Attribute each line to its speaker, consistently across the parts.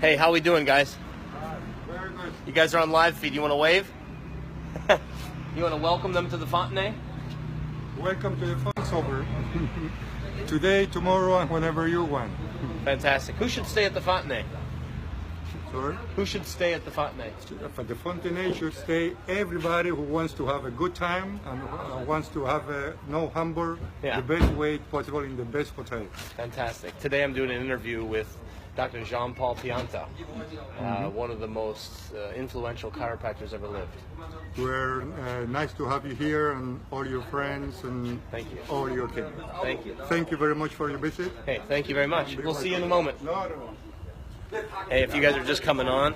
Speaker 1: Hey, how we doing, guys?
Speaker 2: Very good.
Speaker 1: You guys are on live feed. You want to wave? You want to welcome them to the Fontenay?
Speaker 2: Welcome to the Fonsover. Today, tomorrow, and whenever you want.
Speaker 1: Fantastic. Who should stay at the Fontenay?
Speaker 2: Sorry?
Speaker 1: Who should stay at the Fontenay?
Speaker 2: For the Fontenay should stay everybody who wants to have a good time and wants to have no Hamburg
Speaker 1: Yeah.
Speaker 2: the best way possible in the best hotel.
Speaker 1: Fantastic. Today I'm doing an interview with Dr. Jean-Paul Pianta, one of the most influential chiropractors ever lived.
Speaker 2: We're nice to have you here and all your friends and
Speaker 1: Thank you.
Speaker 2: all your team.
Speaker 1: Thank you.
Speaker 2: Thank you very much for your visit.
Speaker 1: Hey, thank you very much. We'll see you in a moment.
Speaker 2: No.
Speaker 1: Hey, if you guys are just coming on,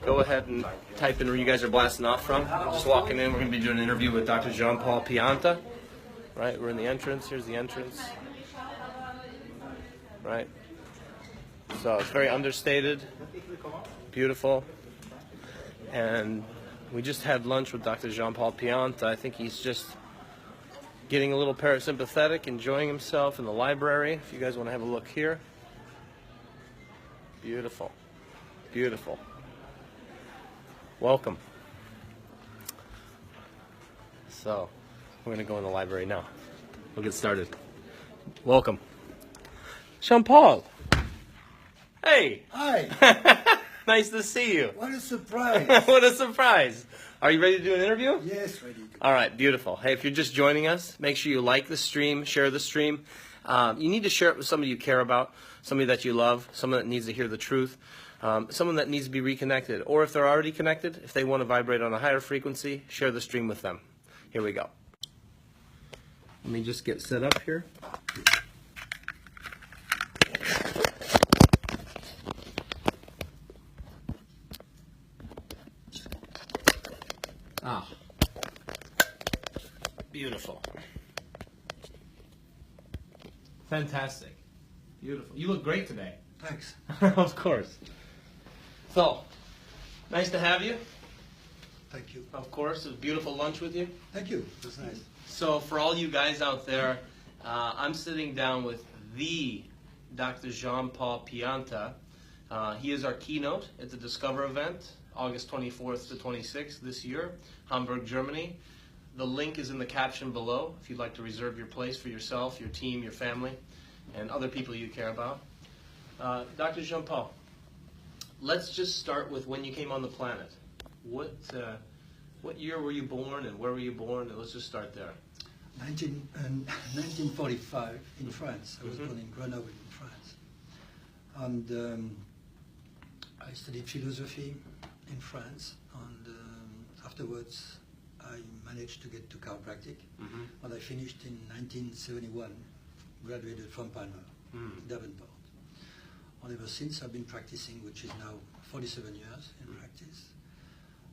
Speaker 1: go ahead and type in where you guys are blasting off from. Just walking in, we're going to be doing an interview with Dr. Jean-Paul Pianta. Right, we're in the entrance. Here's the entrance. Right. So it's very understated, beautiful. And we just had lunch with Dr. Jean-Paul Pianta. I think he's just getting a little parasympathetic, enjoying himself in the library. If you guys want to have a look here. Beautiful. Beautiful. Welcome. So, we're going to go in the library now. We'll get started. Welcome. Jean-Paul. Hey.
Speaker 3: Hi.
Speaker 1: Nice to see you.
Speaker 3: What a surprise.
Speaker 1: What a surprise. Are you ready to do an interview?
Speaker 3: Yes, ready.
Speaker 1: All right, beautiful. Hey, if you're just joining us, make sure you like the stream, share the stream. You need to share it with somebody you care about, somebody that you love, someone that needs to hear the truth, someone that needs to be reconnected. Or if they're already connected, if they want to vibrate on a higher frequency, share the stream with them. Here we go. Let me just get set up here. Ah, beautiful. Fantastic. Beautiful. You look great today.
Speaker 3: Thanks.
Speaker 1: Of course. So, nice to have you.
Speaker 3: Thank you.
Speaker 1: Of course, a beautiful lunch with you.
Speaker 3: Thank you. That's nice.
Speaker 1: So, for all you guys out there, I'm sitting down with the Dr. Jean-Paul Pianta. He is our keynote at the Discover event, August 24th to 26th this year, Hamburg, Germany. The link is in the caption below if you'd like to reserve your place for yourself, your team, your family, and other people you care about. Dr. Jean-Paul, let's just start with when you came on the planet. What year were you born and where were you born? And let's just start there.
Speaker 3: 1945 in France. I was born in Grenoble in France. And I studied philosophy in France. And afterwards, I managed to get to chiropractic. And I finished in 1971, graduated from Palmer, Davenport. And ever since I've been practicing, which is now 47 years in practice.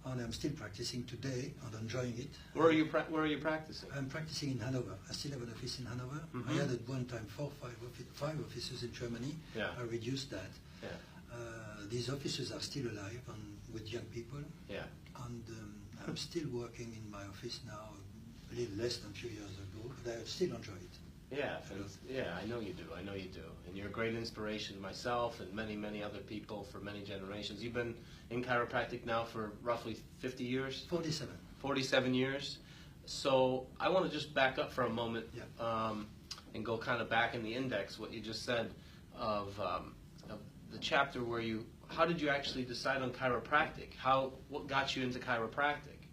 Speaker 3: And I'm still practicing today and enjoying it.
Speaker 1: Where are you practicing?
Speaker 3: I'm practicing in Hanover. I still have an office in Hanover. I had at one time five offices in Germany.
Speaker 1: Yeah.
Speaker 3: I reduced that.
Speaker 1: Yeah.
Speaker 3: These offices are still alive and with young people.
Speaker 1: Yeah.
Speaker 3: And I'm still working in my office now, a little less than a few years ago, but I still enjoy it.
Speaker 1: Yeah, I know you do. I know you do. And you're a great inspiration to myself and many, many other people for many generations. You've been in chiropractic now for roughly 50 years?
Speaker 3: 47.
Speaker 1: 47 years. So I want to just back up for a moment and go kind of back in the index, what you just said of the chapter where how did you actually decide on chiropractic? What got you into chiropractic?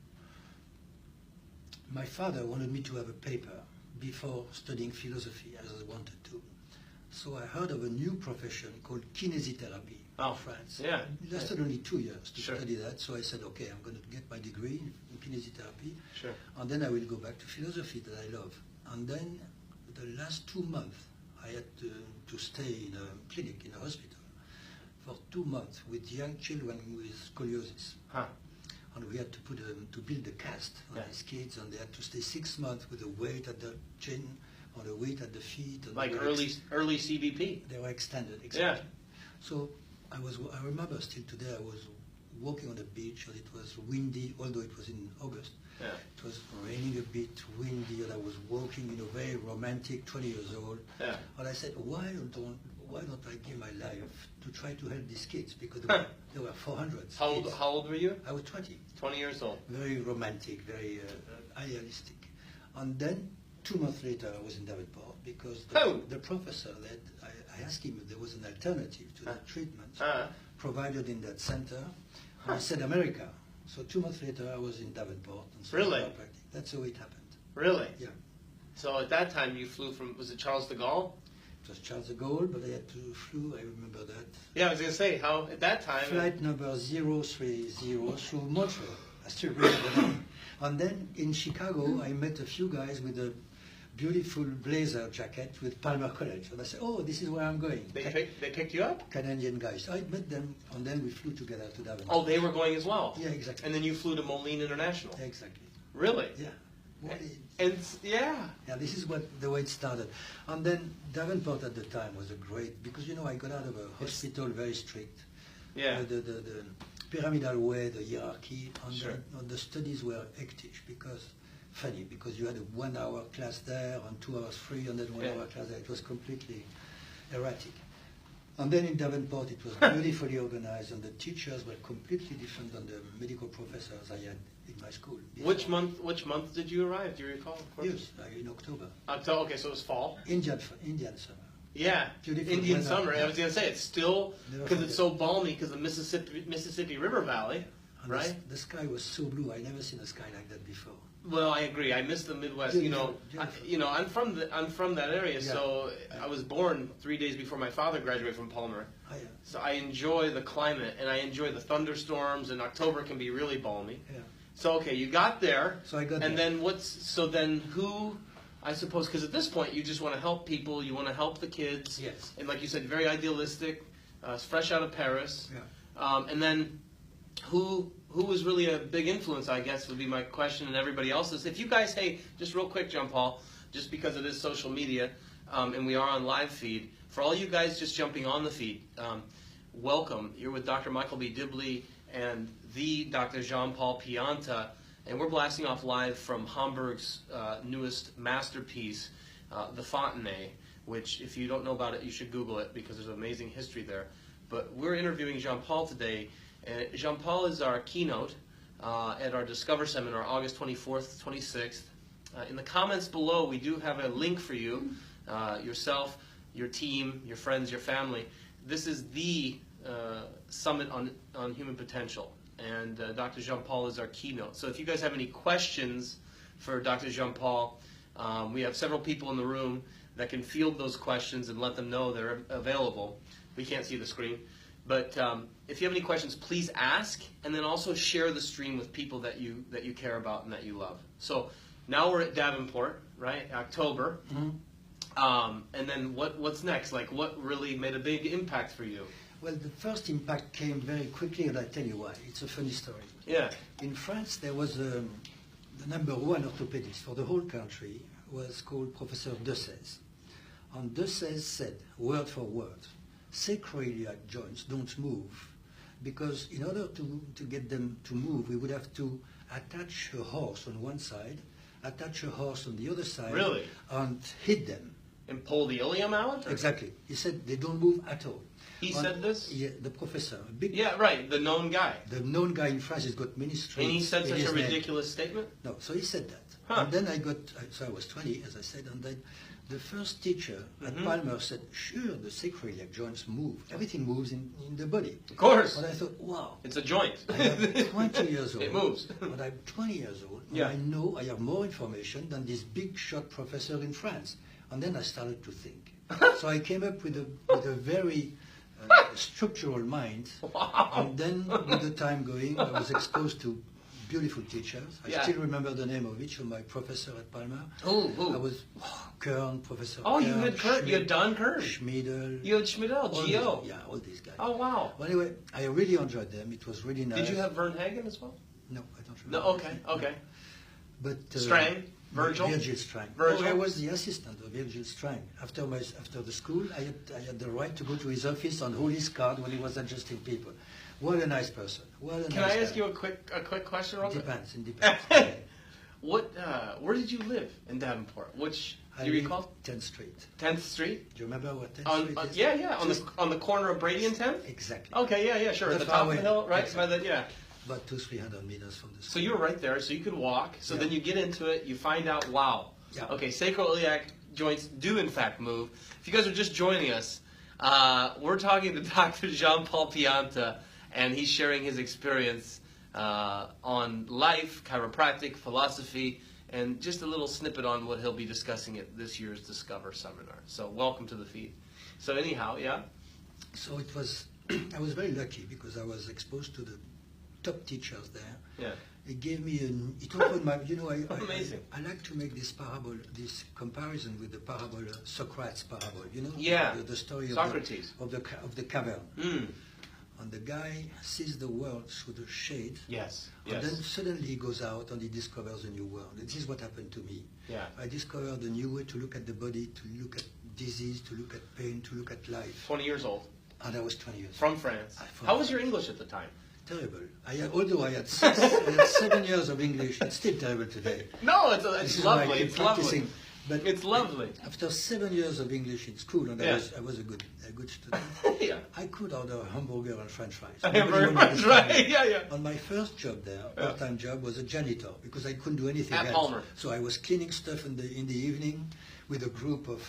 Speaker 3: My father wanted me to have a paper before studying philosophy as I wanted to. So I heard of a new profession called kinesiotherapy in France.
Speaker 1: Yeah.
Speaker 3: It lasted only 2 years to
Speaker 1: Sure.
Speaker 3: study that, so I said, okay, I'm going to get my degree in kinesiotherapy,
Speaker 1: Sure.
Speaker 3: and then I will go back to philosophy that I love. And then the last 2 months, I had to stay in a clinic, in a hospital, for 2 months with young children with scoliosis.
Speaker 1: Huh.
Speaker 3: And we had to build a cast on these kids, and they had to stay 6 months with a weight at the chin, or a weight at the feet. And
Speaker 1: Like early CBP.
Speaker 3: they were extended, exactly.
Speaker 1: Yeah.
Speaker 3: So I remember still today, I was walking on the beach, and it was windy, although it was in August.
Speaker 1: Yeah.
Speaker 3: It was raining a bit, windy, and I was walking, very romantic, 20 years old.
Speaker 1: Yeah.
Speaker 3: And I said, why why don't I give my life to try to help these kids? Because there were 400
Speaker 1: How
Speaker 3: kids.
Speaker 1: old were you?
Speaker 3: I was 20.
Speaker 1: 20 years old.
Speaker 3: Very romantic, very idealistic. And then 2 months later, I was in Davenport because the professor I asked him if there was an alternative to the treatment provided in that center. And he said America. So 2 months later, I was in Davenport. And
Speaker 1: Really?
Speaker 3: That's how it happened.
Speaker 1: Really?
Speaker 3: Yeah.
Speaker 1: So at that time you flew from, was it Charles de Gaulle?
Speaker 3: It was Charles de Gaulle, but I had to flew, I remember that.
Speaker 1: Yeah, I was going to say, how, at that time...
Speaker 3: Flight number 030 through Montreal. I still remember that. And then in Chicago, I met a few guys with a beautiful blazer jacket with Palmer College. And I said, oh, this is where I'm going.
Speaker 1: They picked you up?
Speaker 3: Canadian guys. I met them, and then we flew together to Davenport.
Speaker 1: Oh, they were going as well?
Speaker 3: Yeah, exactly.
Speaker 1: And then you flew to Moline International?
Speaker 3: Exactly.
Speaker 1: Really?
Speaker 3: Yeah.
Speaker 1: And yeah.
Speaker 3: Yeah, this is the way it started. And then Davenport at the time was a great, because I got out of a hospital very strict.
Speaker 1: Yeah.
Speaker 3: The pyramidal way, the hierarchy, and
Speaker 1: Sure.
Speaker 3: the studies were hectic because you had a 1 hour class there and 2 hours free and then 1 hour class there. It was completely erratic. And then in Davenport it was beautifully organized and the teachers were completely different than the medical professors I had in my school.
Speaker 1: Which month did you arrive? Do you recall?
Speaker 3: Yes, in October.
Speaker 1: October, okay, so it was fall?
Speaker 3: Indian summer.
Speaker 1: Yeah,
Speaker 3: Beautiful
Speaker 1: Indian
Speaker 3: weather.
Speaker 1: summer. I was going to say, it's still,
Speaker 3: Never
Speaker 1: because it's
Speaker 3: forget.
Speaker 1: so balmy because of Mississippi River Valley,
Speaker 3: And
Speaker 1: right?
Speaker 3: the sky was so blue. I never seen a sky like that before.
Speaker 1: Well, I agree. I miss the Midwest.
Speaker 3: Beautiful,
Speaker 1: I,
Speaker 3: beautiful.
Speaker 1: I'm from that area,
Speaker 3: Yeah.
Speaker 1: so I was born 3 days before my father graduated from Palmer.
Speaker 3: Oh, yeah.
Speaker 1: So I enjoy the climate, and I enjoy the thunderstorms, and October can be really balmy.
Speaker 3: Yeah.
Speaker 1: So, okay, you got there.
Speaker 3: So I got
Speaker 1: and
Speaker 3: there.
Speaker 1: then who, I suppose, because at this point you just want to help people, you want to help the kids.
Speaker 3: Yes.
Speaker 1: And like you said, very idealistic, fresh out of Paris.
Speaker 3: Yeah.
Speaker 1: And then who was really a big influence, I guess, would be my question, and everybody else's. If you guys, hey, just real quick, Jean-Paul, just because it is social media, and we are on live feed, for all you guys just jumping on the feed, welcome. You're with Dr. Michael B. Dibley and the Dr. Jean-Paul Pianta, and we're blasting off live from Hamburg's newest masterpiece, the Fontenay, which, if you don't know about it, you should Google it because there's amazing history there. But we're interviewing Jean-Paul today. Jean-Paul is our keynote at our Discover Seminar, August 24th, 26th. In the comments below, we do have a link for you, yourself, your team, your friends, your family. This is the summit on human potential, and Dr. Jean-Paul is our keynote. So if you guys have any questions for Dr. Jean-Paul, we have several people in the room that can field those questions and let them know they're available. We can't see the screen. But if you have any questions, please ask, and then also share the stream with people that you care about and that you love. So now we're at Davenport, right? October.
Speaker 3: Mm-hmm.
Speaker 1: And then what's next? Like, what really made a big impact for you?
Speaker 3: Well, the first impact came very quickly, and I'll tell you why. It's a funny story.
Speaker 1: Yeah.
Speaker 3: In France, there was the number one orthopedist for the whole country was called Professor Dessès. And Dessès said, word for word, sacroiliac joints don't move because in order to get them to move, we would have to attach a horse on one side, attach a horse on the other side,
Speaker 1: Really?
Speaker 3: and hit them.
Speaker 1: And pull the ilium out? Or?
Speaker 3: Exactly. He said they don't move at all.
Speaker 1: He said this?
Speaker 3: Yeah, the professor. A big,
Speaker 1: Yeah, right. The known guy.
Speaker 3: The known guy in France has got many streets.
Speaker 1: And he said
Speaker 3: in
Speaker 1: such
Speaker 3: his
Speaker 1: a
Speaker 3: name.
Speaker 1: ridiculous statement?
Speaker 3: No, so he said that.
Speaker 1: Huh.
Speaker 3: And then so I was 20, as I said, and then the first teacher at Palmer said, sure, the sacroiliac joints move. Everything moves in the body.
Speaker 1: Of course.
Speaker 3: And I thought, wow.
Speaker 1: It's a joint.
Speaker 3: I am 20 years old.
Speaker 1: It moves.
Speaker 3: But I'm 20 years old. And
Speaker 1: Yeah.
Speaker 3: I know I have more information than this big shot professor in France. And then I started to think. So I came up with a very structural mind.
Speaker 1: Wow.
Speaker 3: And then with the time going, I was exposed to beautiful teachers. I still remember the name of each of my professors at Palmer.
Speaker 1: Who?
Speaker 3: I was Kern, Professor
Speaker 1: Oh,
Speaker 3: Kern,
Speaker 1: you had Kern. You had Don Kern.
Speaker 3: Schmidl.
Speaker 1: You had Schmidl,
Speaker 3: all
Speaker 1: Gio.
Speaker 3: these- Yeah, all these guys.
Speaker 1: Oh, wow.
Speaker 3: Well, anyway, I really enjoyed them. It was really nice.
Speaker 1: Did you have Vern Hagen as well?
Speaker 3: No, I don't
Speaker 1: No,
Speaker 3: remember.
Speaker 1: okay.
Speaker 3: But
Speaker 1: Strang? Virgil?
Speaker 3: Virgil Strang.
Speaker 1: Virgil?
Speaker 3: Oh, I was the assistant of Virgil Strang. After the school, I had the right to go to his office and hold his card when he was adjusting people. What a nice person.
Speaker 1: Can I ask you a quick question, Robert?
Speaker 3: It depends.
Speaker 1: Where did you live in Davenport? Which Do you recall?
Speaker 3: 10th Street.
Speaker 1: 10th Street?
Speaker 3: Do you remember what 10th Street is?
Speaker 1: Yeah, yeah, on the corner of Brady and 10th?
Speaker 3: Exactly.
Speaker 1: Okay, yeah, yeah, sure. At the top of the hill, right?
Speaker 3: Exactly.
Speaker 1: By the, yeah.
Speaker 3: About 200-300 meters from the school.
Speaker 1: So you were right there, so you could walk. So then you get into it, you find out, wow.
Speaker 3: Yeah.
Speaker 1: Okay, sacroiliac joints do in fact move. If you guys are just joining us, we're talking to Dr. Jean-Paul Pianta, and he's sharing his experience on life, chiropractic, philosophy, and just a little snippet on what he'll be discussing at this year's Discover Seminar. So welcome to the feed. So anyhow, yeah?
Speaker 3: So it was, I was very lucky because I was exposed to the top teachers there.
Speaker 1: Yeah.
Speaker 3: It gave me it opened my,
Speaker 1: Amazing.
Speaker 3: I like to make this parable, this comparison with the parable, Socrates parable,
Speaker 1: Yeah.
Speaker 3: the story
Speaker 1: Socrates.
Speaker 3: of the cavern.
Speaker 1: Mm.
Speaker 3: And the guy sees the world through the shade.
Speaker 1: Yes.
Speaker 3: And
Speaker 1: Yes.
Speaker 3: then suddenly he goes out and he discovers a new world. This is what happened to me.
Speaker 1: Yeah.
Speaker 3: I discovered a new way to look at the body, to look at disease, to look at pain, to look at life.
Speaker 1: 20 years old.
Speaker 3: And I was 20 years
Speaker 1: From France.
Speaker 3: From
Speaker 1: How was your English at the time?
Speaker 3: Terrible. Although I had 7 years of English, it's still terrible today.
Speaker 1: No,
Speaker 3: This
Speaker 1: it's
Speaker 3: is why I
Speaker 1: lovely.
Speaker 3: keep
Speaker 1: It's lovely.
Speaker 3: practicing. But
Speaker 1: It's lovely.
Speaker 3: after 7 years of English in school, and
Speaker 1: Yeah.
Speaker 3: I was a good student,
Speaker 1: Yeah.
Speaker 3: I could order a hamburger and French fries.
Speaker 1: Hamburger, French fries, yeah, yeah.
Speaker 3: And my first job there, part-time job, was a janitor because I couldn't do anything
Speaker 1: At
Speaker 3: else.
Speaker 1: Palmer.
Speaker 3: So I was cleaning stuff in the evening with a group of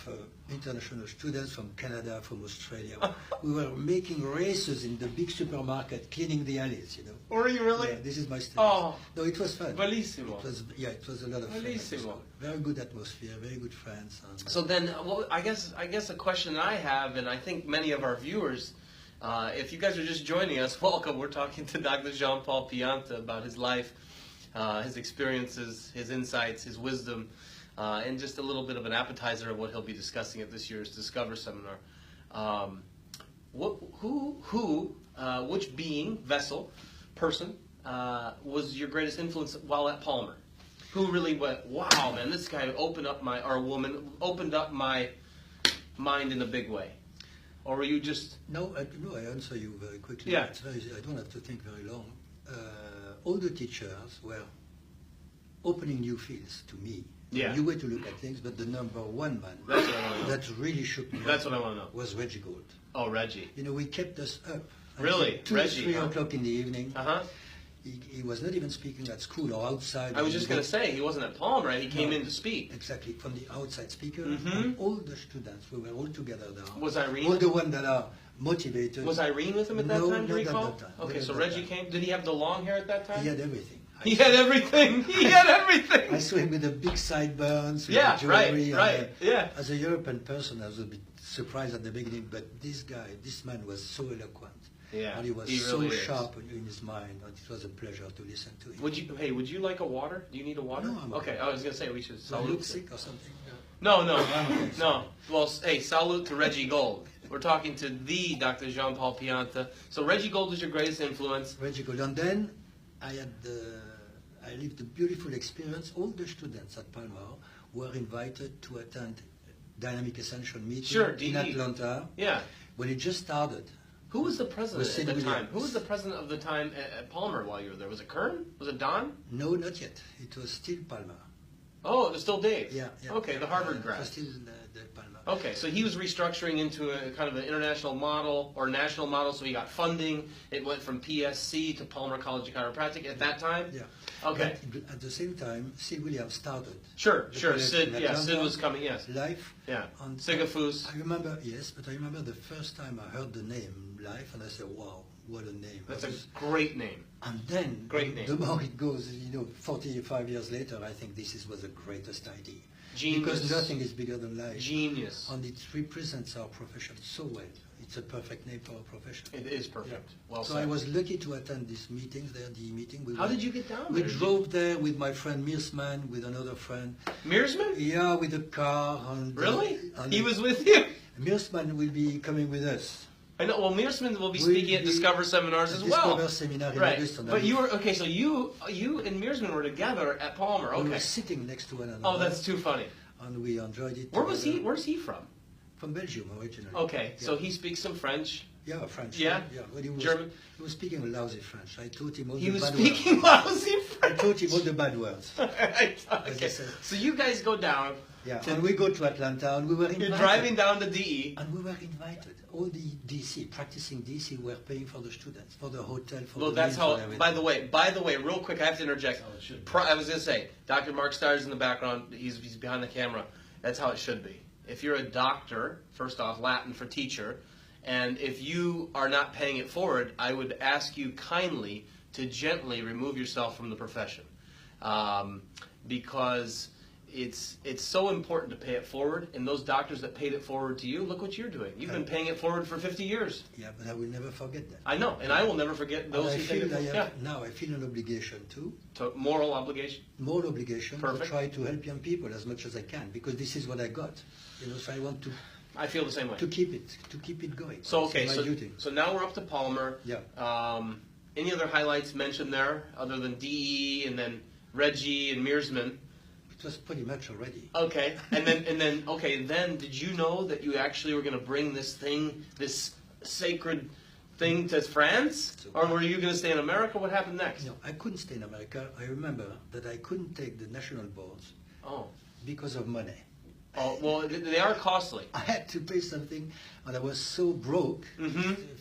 Speaker 3: international students from Canada, from Australia. We were making races in the big supermarket, cleaning the alleys.
Speaker 1: Were you really?
Speaker 3: Yeah, this is my study.
Speaker 1: Oh.
Speaker 3: No, it was fun.
Speaker 1: Bellissimo.
Speaker 3: It was a lot of fun.
Speaker 1: Bellissimo.
Speaker 3: Very good atmosphere, very good friends. And,
Speaker 1: So then, well, I guess a question I have, and I think many of our viewers, if you guys are just joining us, welcome. We're talking to Dr. Jean-Paul Pianta about his life, his experiences, his insights, his wisdom, and just a little bit of an appetizer of what he'll be discussing at this year's Discover Seminar. Which being, vessel, person, was your greatest influence while at Palmer? Who really went, wow, man, this guy opened up my mind in a big way? Or were you just...
Speaker 3: No, I answer you very quickly.
Speaker 1: Yeah.
Speaker 3: I don't have to think very long. All the teachers were opening new fields to me.
Speaker 1: Yeah.
Speaker 3: New way to look at things, but the number one man
Speaker 1: That's what I want to know.
Speaker 3: that really shook me
Speaker 1: That's
Speaker 3: up
Speaker 1: what I want to know.
Speaker 3: was Reggie Gold.
Speaker 1: Oh, Reggie.
Speaker 3: We kept us up.
Speaker 1: Really?
Speaker 3: 2
Speaker 1: Reggie,
Speaker 3: 3
Speaker 1: huh?
Speaker 3: o'clock in the evening.
Speaker 1: Uh-huh.
Speaker 3: He was not even speaking at school or outside.
Speaker 1: I was just going to say, he wasn't at Palmer, right? He came
Speaker 3: No.
Speaker 1: in to speak.
Speaker 3: Exactly, from the outside speaker.
Speaker 1: Mhm.
Speaker 3: And all the students, we were all together now.
Speaker 1: Was Irene?
Speaker 3: All the ones that are motivated.
Speaker 1: Was Irene with him at that
Speaker 3: No,
Speaker 1: time, do you
Speaker 3: not at
Speaker 1: recall?
Speaker 3: that time.
Speaker 1: Okay,
Speaker 3: Not
Speaker 1: so
Speaker 3: at that
Speaker 1: Reggie
Speaker 3: time.
Speaker 1: came. Did he have the long hair at that time?
Speaker 3: He had everything.
Speaker 1: He had everything. He had everything.
Speaker 3: I saw him with the big sideburns, with
Speaker 1: Yeah,
Speaker 3: the
Speaker 1: right,
Speaker 3: jewelry. and,
Speaker 1: right, yeah.
Speaker 3: As a European person, I was a bit surprised at the beginning, but this man was so eloquent.
Speaker 1: Yeah,
Speaker 3: And he was
Speaker 1: he
Speaker 3: so
Speaker 1: really is.
Speaker 3: sharp in his mind, and it was a pleasure to listen to him.
Speaker 1: Would you like a water? Do you need a water?
Speaker 3: No, I'm
Speaker 1: okay. I was gonna say we should
Speaker 3: So I
Speaker 1: salute.
Speaker 3: look sick or something?
Speaker 1: No.
Speaker 3: okay,
Speaker 1: No. Well, hey, salute to Reggie Gold. We're talking to the Dr. Jean-Paul Pianta. So Reggie Gold was your greatest influence.
Speaker 3: Reggie Gold. And then I lived a beautiful experience. All the students at Palmer were invited to attend Dynamic Essential meeting
Speaker 1: Sure,
Speaker 3: in
Speaker 1: DE.
Speaker 3: Atlanta
Speaker 1: Yeah.
Speaker 3: when it just started.
Speaker 1: Who was the president
Speaker 3: Was
Speaker 1: at the
Speaker 3: Sid
Speaker 1: time?
Speaker 3: Williams.
Speaker 1: Who was the president of the time at Palmer while you were there? Was it Kern? Was it Don?
Speaker 3: No, not yet. It was still Palmer.
Speaker 1: Oh, it was still Dave.
Speaker 3: Yeah.
Speaker 1: Okay, the Harvard
Speaker 3: It
Speaker 1: grad.
Speaker 3: was still the Palmer.
Speaker 1: Okay, so he was restructuring into a kind of an international model or national model, so he got funding. It went from PSC to Palmer College of Chiropractic at that time?
Speaker 3: Yeah.
Speaker 1: Okay.
Speaker 3: But at the same time, Sid Williams started.
Speaker 1: Sure.
Speaker 3: The college
Speaker 1: Sid,
Speaker 3: in
Speaker 1: yeah,
Speaker 3: Atlanta,
Speaker 1: Sid was coming, yes.
Speaker 3: Life.
Speaker 1: Yeah.
Speaker 3: And
Speaker 1: Sigafus.
Speaker 3: I remember, yes, but I remember the first time I heard the name Life, and I said, wow, what a name.
Speaker 1: That's a great name.
Speaker 3: And then,
Speaker 1: Great name.
Speaker 3: the more it goes, 45 years later, I think this was the greatest idea.
Speaker 1: Genius.
Speaker 3: Because nothing is bigger than life.
Speaker 1: Genius.
Speaker 3: And it represents our profession so well. It's a perfect name for our profession.
Speaker 1: It is perfect. Well
Speaker 3: So
Speaker 1: said.
Speaker 3: I was lucky to attend these meetings, the meeting.
Speaker 1: How did you get down
Speaker 3: We
Speaker 1: there?
Speaker 3: drove there with my friend Mearsman, with another friend.
Speaker 1: Mearsman?
Speaker 3: Yeah, with a car. And,
Speaker 1: Really?
Speaker 3: and
Speaker 1: He was with you?
Speaker 3: Mearsman will be coming with us.
Speaker 1: I know. Well, Mearsman will be
Speaker 3: We'll
Speaker 1: speaking at
Speaker 3: be
Speaker 1: Discover seminars
Speaker 3: at
Speaker 1: as well.
Speaker 3: Discover seminar in
Speaker 1: Right.
Speaker 3: August. And
Speaker 1: But you were okay. So you and Mearsman were together at Palmer.
Speaker 3: we
Speaker 1: Okay.
Speaker 3: were sitting next to one another.
Speaker 1: Oh, that's too funny.
Speaker 3: And we enjoyed it.
Speaker 1: Where was he?
Speaker 3: together.
Speaker 1: Where's he from?
Speaker 3: From Belgium originally.
Speaker 1: Okay.
Speaker 3: Yeah.
Speaker 1: So he speaks some French.
Speaker 3: Yeah, French.
Speaker 1: Yeah?
Speaker 3: But he was,
Speaker 1: German?
Speaker 3: He was speaking lousy French. I taught him all
Speaker 1: He
Speaker 3: the
Speaker 1: was
Speaker 3: bad
Speaker 1: speaking
Speaker 3: words.
Speaker 1: lousy
Speaker 3: I
Speaker 1: French.
Speaker 3: taught him all the bad words.
Speaker 1: Okay.
Speaker 3: I said.
Speaker 1: So you guys go down.
Speaker 3: Yeah, and we go to Atlanta, and we were invited.
Speaker 1: You're driving down to DE.
Speaker 3: And we were invited. All the DC, practicing DC, were paying for the students, for the hotel, for
Speaker 1: Well,
Speaker 3: the
Speaker 1: that's
Speaker 3: meals,
Speaker 1: how.
Speaker 3: for everything.
Speaker 1: By the way, real quick, I have to interject.
Speaker 4: That's how it should be.
Speaker 1: I was going to say, Dr. Mark Steyer's in the background. He's behind the camera. That's how it should be. If you're a doctor, first off, Latin for teacher, and if you are not paying it forward, I would ask you kindly to gently remove yourself from the profession, because it's so important to pay it forward. And those doctors that paid it forward to you, look what you're doing. You've been paying it forward for 50 years.
Speaker 3: Yeah, but I will never forget that.
Speaker 1: I know, and I will never forget
Speaker 3: And
Speaker 1: those
Speaker 3: I
Speaker 1: who paid it
Speaker 3: feel
Speaker 1: forward.
Speaker 3: now I feel an obligation too,
Speaker 1: Moral obligation.
Speaker 3: more obligation
Speaker 1: Perfect.
Speaker 3: to try to help young people as much as I can, because this is what I got. So I want
Speaker 1: I feel the same way.
Speaker 3: to keep it going.
Speaker 1: So
Speaker 3: It's
Speaker 1: okay,
Speaker 3: my duty.
Speaker 1: so now we're up to Palmer.
Speaker 3: Yeah.
Speaker 1: Any other highlights mentioned there other than DE and then Reggie and Mearsman?
Speaker 3: It was pretty much already.
Speaker 1: Okay, and then did you know that you actually were going to bring this sacred thing to France, or were you going to stay in America? What happened next?
Speaker 3: No, I couldn't stay in America. I remember that I couldn't take the national boards
Speaker 1: Oh,
Speaker 3: because of money.
Speaker 1: well, they are costly.
Speaker 3: I had to pay something, and I was so broke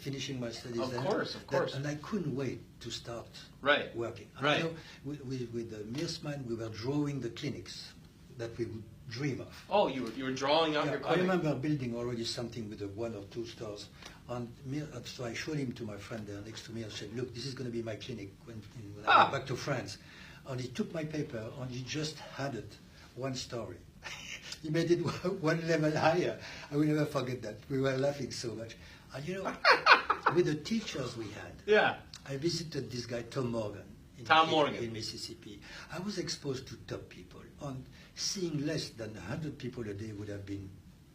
Speaker 3: finishing my studies.
Speaker 1: Of
Speaker 3: there
Speaker 1: course.
Speaker 3: and I couldn't wait to start
Speaker 1: Right.
Speaker 3: working. And
Speaker 1: Right.
Speaker 3: With the Mearsman, we were drawing the clinics that we would dream of.
Speaker 1: Oh, you were drawing out
Speaker 3: Yeah,
Speaker 1: your
Speaker 3: I
Speaker 1: clinic.
Speaker 3: remember building already something with 1 or 2 stores. And so I showed him to my friend there next to me and said, look, this is going to be my clinic when I go back to France. And he took my paper and he just added 1 story. He made it 1 level higher. I will never forget that. We were laughing so much. And with the teachers we had,
Speaker 1: Yeah.
Speaker 3: I visited this guy, Tom Morgan. In Mississippi. I was exposed to top people. And seeing less than 100 people a day would have been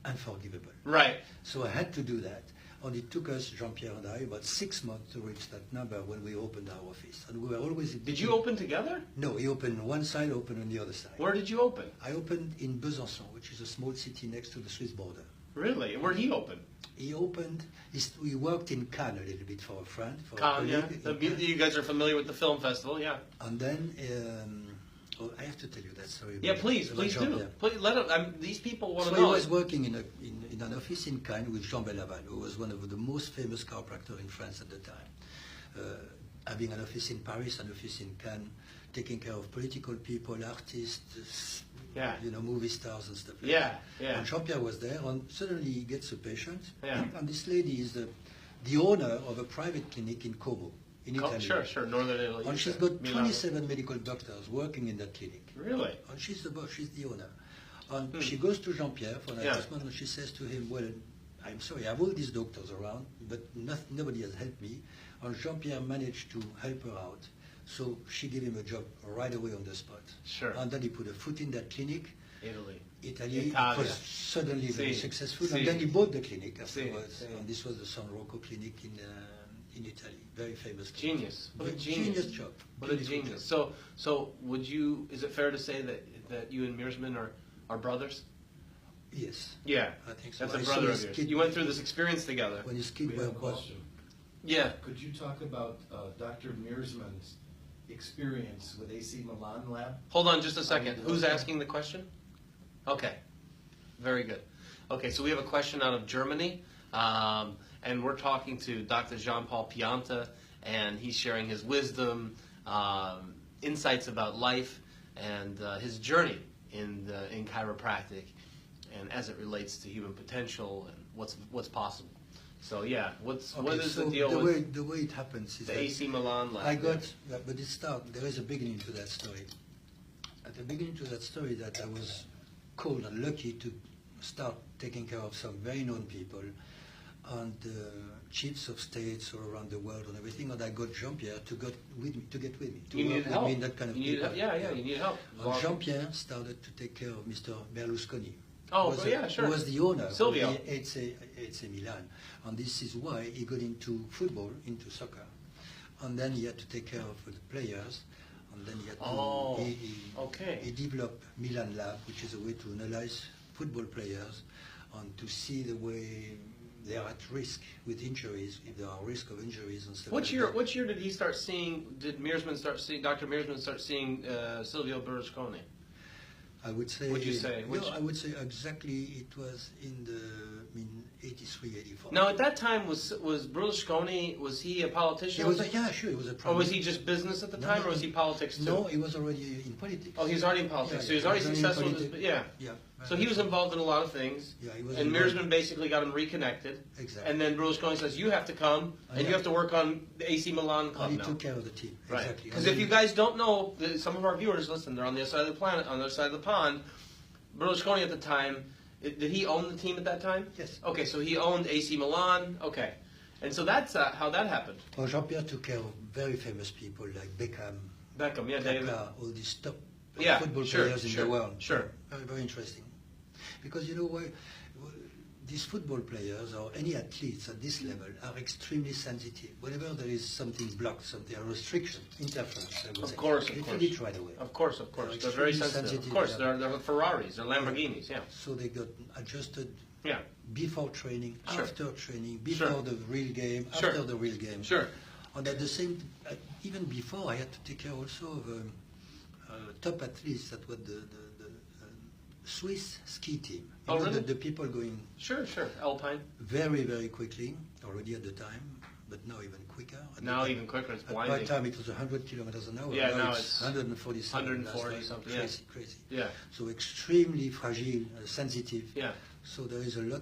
Speaker 3: unforgivable.
Speaker 1: Right.
Speaker 3: So I had to do that. And it took us, Jean-Pierre and I, about 6 months to reach that number when we opened our office. And we were always...
Speaker 1: Did you open together?
Speaker 3: No, he opened on one side, opened on the other side.
Speaker 1: Where did you open?
Speaker 3: I opened in Besançon, which is a small city next to the Swiss border.
Speaker 1: Really? Where'd he open?
Speaker 3: He opened... We worked in Cannes a little bit for a friend. For a
Speaker 1: Cannes, yeah.
Speaker 3: colleague in Cannes.
Speaker 1: You guys are familiar with the film festival, yeah.
Speaker 3: And then... I have to tell you that story.
Speaker 1: Yeah, please
Speaker 3: about
Speaker 1: do.
Speaker 3: Jean-Pierre.
Speaker 1: Please let it. These people want to
Speaker 3: So
Speaker 1: know.
Speaker 3: he was working in an office in Cannes with Jean Bellaval, who was one of the most famous chiropractors in France at the time. Having an office in Paris, an office in Cannes, taking care of political people, artists,
Speaker 1: Yeah.
Speaker 3: movie stars and stuff like
Speaker 1: Yeah,
Speaker 3: that.
Speaker 1: yeah.
Speaker 3: And Jean-Pierre was there, and suddenly he gets a patient,
Speaker 1: Yeah.
Speaker 3: and this lady is the owner of a private clinic in Como, in Italy.
Speaker 1: Sure, Northern Italy.
Speaker 3: And she's got 27 medical doctors working in that clinic.
Speaker 1: Really?
Speaker 3: And she's the boss, she's the owner. And she goes to Jean-Pierre for an assessment, and she says to him, well, I'm sorry, I have all these doctors around, but nobody has helped me. And Jean-Pierre managed to help her out. So she gave him a job right away on the spot.
Speaker 1: Sure.
Speaker 3: And then he put a foot in that clinic.
Speaker 1: Italy.
Speaker 3: It
Speaker 1: Italia.
Speaker 3: was suddenly very successful.
Speaker 1: Si.
Speaker 3: And then he bought the clinic afterwards.
Speaker 1: Si.
Speaker 3: And this was the San Rocco clinic in Italy. Very famous clinic.
Speaker 1: Genius. What a genius.
Speaker 3: Genius job.
Speaker 1: What a
Speaker 3: Beautiful
Speaker 1: genius.
Speaker 3: job.
Speaker 1: So is it fair to say that you and Mearsman are brothers?
Speaker 3: Yes.
Speaker 1: Yeah.
Speaker 3: I think so.
Speaker 1: That's a
Speaker 3: I saw
Speaker 1: brother
Speaker 3: his
Speaker 1: of yours.
Speaker 3: kid-
Speaker 1: You went through this experience together.
Speaker 3: When his kid
Speaker 4: We have a
Speaker 3: was
Speaker 4: question.
Speaker 1: Yeah.
Speaker 4: Could you talk about Dr. Mearsman's experience with AC Milan Lab?
Speaker 1: Hold on just a second. Who's asking the question? Okay. Very good. Okay, so we have a question out of Germany, and we're talking to Dr. Jean-Paul Pianta, and he's sharing his wisdom, insights about life, and his journey in chiropractic, and as it relates to human potential and what's possible. So yeah, what is the deal with
Speaker 3: the way it happens is
Speaker 1: the
Speaker 3: that
Speaker 1: AC Milan lab?
Speaker 3: I got, but there is a beginning to that story. At the beginning to that story, that I was called and lucky to start taking care of some very known people and chiefs of states all around the world and everything. And I got Jean-Pierre to get with me, to
Speaker 1: You
Speaker 3: work
Speaker 1: needed
Speaker 3: with
Speaker 1: help.
Speaker 3: me in that kind of
Speaker 1: You needed
Speaker 3: people.
Speaker 1: help. Yeah, you need help.
Speaker 3: And Jean-Pierre started to take care of Mr. Berlusconi.
Speaker 1: Oh,
Speaker 3: Who was
Speaker 1: yeah, sure.
Speaker 3: Who was the owner
Speaker 1: Silvio.
Speaker 3: of the AC Milan. And this is why he got into football, into soccer. And then he had to take care of the players. And then he had to,
Speaker 1: okay.
Speaker 3: he developed Milan Lab, which is a way to analyze football players and to see the way they are at risk with injuries, if there are risk of injuries and stuff
Speaker 1: What
Speaker 3: like
Speaker 1: year?
Speaker 3: that.
Speaker 1: What year did he start seeing? Did Mearsman start seeing? Dr. Mearsman start seeing Silvio Berlusconi?
Speaker 3: I would say.
Speaker 1: Would you say?
Speaker 3: No, I would say exactly. It was in the 83, 84.
Speaker 1: Now, at that time, was Berlusconi, was he a politician?
Speaker 3: He was sure, he was a
Speaker 1: Or was he just business at the time, or was he politics too?
Speaker 3: No, he was already in politics.
Speaker 1: Oh, he was already in politics,
Speaker 3: Yeah,
Speaker 1: so he was already successful. Yeah.
Speaker 3: Yeah.
Speaker 1: So he was involved in a lot of things.
Speaker 3: Yeah, he was
Speaker 1: and
Speaker 3: involved.
Speaker 1: Meersman basically got him reconnected.
Speaker 3: Exactly.
Speaker 1: And then Berlusconi says, you have to come, and you have to work on the AC Milan club
Speaker 3: And he
Speaker 1: now.
Speaker 3: took care of the team.
Speaker 1: Right.
Speaker 3: Exactly.
Speaker 1: Because if you guys don't know, some of our viewers, listen, they're on the other side of the planet, on the other side of the pond. Berlusconi at the time, did he own the team at that time?
Speaker 3: Yes.
Speaker 1: Okay, so he owned AC Milan. Okay. And so that's how that happened.
Speaker 3: Well, Jean-Pierre took care of very famous people like Beckham,
Speaker 1: Yeah, David.
Speaker 3: Kaká, all these top
Speaker 1: Yeah,
Speaker 3: football
Speaker 1: sure,
Speaker 3: players in
Speaker 1: sure,
Speaker 3: the world.
Speaker 1: sure.
Speaker 3: Very, very interesting. Because you know why? These football players or any athletes at this level are extremely sensitive. Whenever there is something blocked, something, a restriction, interference, I would say.
Speaker 1: Of course,
Speaker 3: they feel it right away.
Speaker 1: Of course. They're very sensitive. Of course, they're Ferraris, they're Lamborghinis, yeah.
Speaker 3: So they got adjusted
Speaker 1: Yeah.
Speaker 3: before training,
Speaker 1: Sure.
Speaker 3: after training, before
Speaker 1: Sure.
Speaker 3: the real game,
Speaker 1: Sure.
Speaker 3: after the real game.
Speaker 1: Sure.
Speaker 3: And at the same, even before, I had to take care also of top athletes that were the Swiss ski team. You
Speaker 1: Oh,
Speaker 3: know,
Speaker 1: really?
Speaker 3: the people going
Speaker 1: Sure. Alpine.
Speaker 3: very, very quickly, already at the time, but now even quicker. At
Speaker 1: Now
Speaker 3: the
Speaker 1: even quicker, it's
Speaker 3: At my
Speaker 1: blinding.
Speaker 3: time it was 100 kilometers an hour.
Speaker 1: Yeah, now it's
Speaker 3: 147.
Speaker 1: 140
Speaker 3: last time.
Speaker 1: something, yeah.
Speaker 3: Crazy.
Speaker 1: Yeah.
Speaker 3: So extremely fragile, sensitive.
Speaker 1: Yeah.
Speaker 3: So there is a lot